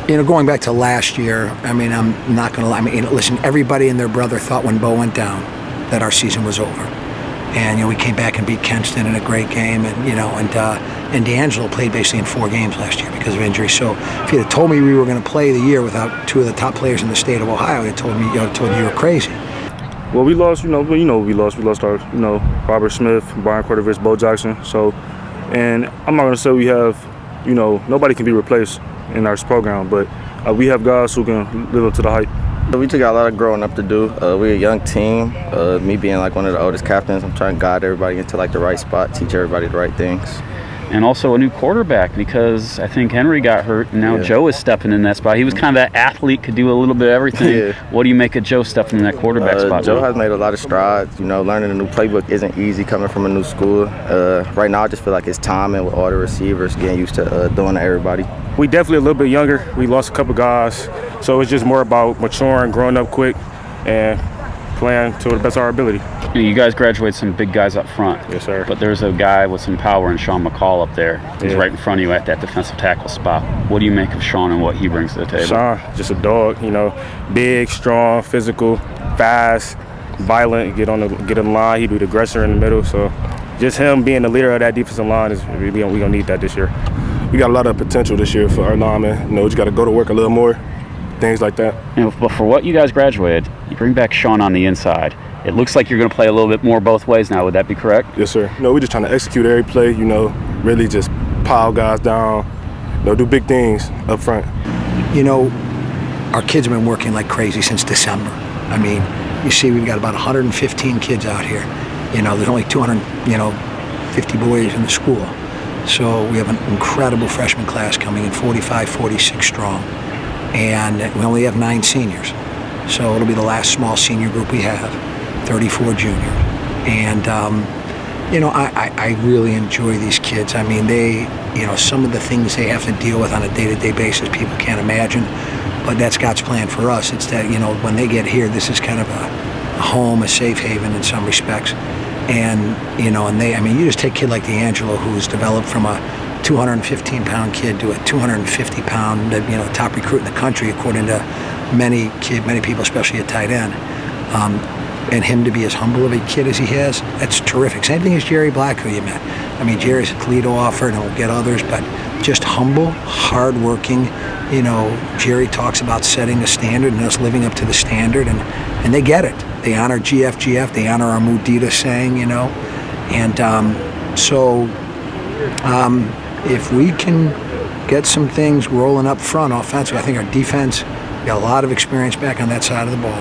Going back to last year, I mean, I'm not going to lie. I mean, listen, everybody and their brother thought when Bo went down that our season was over. And, we came back and beat Kenston in a great game. And D'Angelo played basically in 4 games last year because of injury. So if you had told me we were going to play the year without 2 of the top players in the state of Ohio, I'd told you were crazy. Well, we lost, we lost. We lost our, Robert Smith, Brian Quartervich, Bo Jackson. So, and I'm not going to say we have, nobody can be replaced in our program, but we have guys who can live up to the hype. We took a lot of growing up to do. We're a young team. Me being like one of the oldest captains, I'm trying to guide everybody into like the right spot, teach everybody the right things. And also a new quarterback, because I think Henry got hurt and now Joe is stepping in that spot. He was kind of that athlete, could do a little bit of everything. Yeah. What do you make of Joe stepping in that quarterback spot? Joe has made a lot of strides. Learning a new playbook isn't easy coming from a new school. Right now I just feel like it's time, and with all the receivers getting used to throwing to everybody. We definitely a little bit younger. We lost a couple guys. So it's just more about maturing, growing up quick, and playing to the best of our ability. You guys graduated some big guys up front. Yes, sir. But there's a guy with some power in Sean McCall up there. He's right in front of you at that defensive tackle spot. What do you make of Sean and what he brings to the table? Sean, just a dog, big, strong, physical, fast, violent, get in the line. He be the aggressor in the middle. So just him being the leader of that defensive line, we're going to need that this year. We got a lot of potential this year for our linemen. We just got to go to work a little more, things like that. But for what you guys graduated, you bring back Sean on the inside. It looks like you're going to play a little bit more both ways now. Would that be correct? Yes, sir. We're just trying to execute every play, really just pile guys down, do big things up front. Our kids have been working like crazy since December. I mean, you see we've got about 115 kids out here. There's only 250 boys in the school. So we have an incredible freshman class coming in, 45, 46 strong. And we only have 9 seniors. So it'll be the last small senior group we have, 34 juniors. And, I really enjoy these kids. I mean, they, some of the things they have to deal with on a day-to-day basis, people can't imagine. But that's God's plan for us. It's that, when they get here, this is kind of a home, a safe haven in some respects. And, you just take a kid like D'Angelo, who's developed from a 215-pound kid to a 250-pound, top recruit in the country, according to many people, especially at tight end. And him to be as humble of a kid as he has, that's terrific. Same thing as Jerry Black, who you met. I mean, Jerry's a Toledo offer, and he'll get others, but just humble, hardworking. Jerry talks about setting a standard and us living up to the standard, and they get it. They honor GF, they honor our Mudita saying, if we can get some things rolling up front offensively, I think our defense got a lot of experience back on that side of the ball.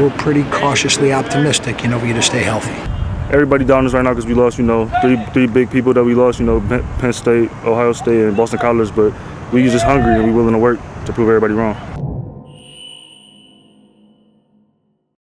We're pretty cautiously optimistic, if we just stay healthy. Everybody down us right now because we lost, three big people that we lost, Penn State, Ohio State, and Boston College, but we just hungry and we willing to work to prove everybody wrong.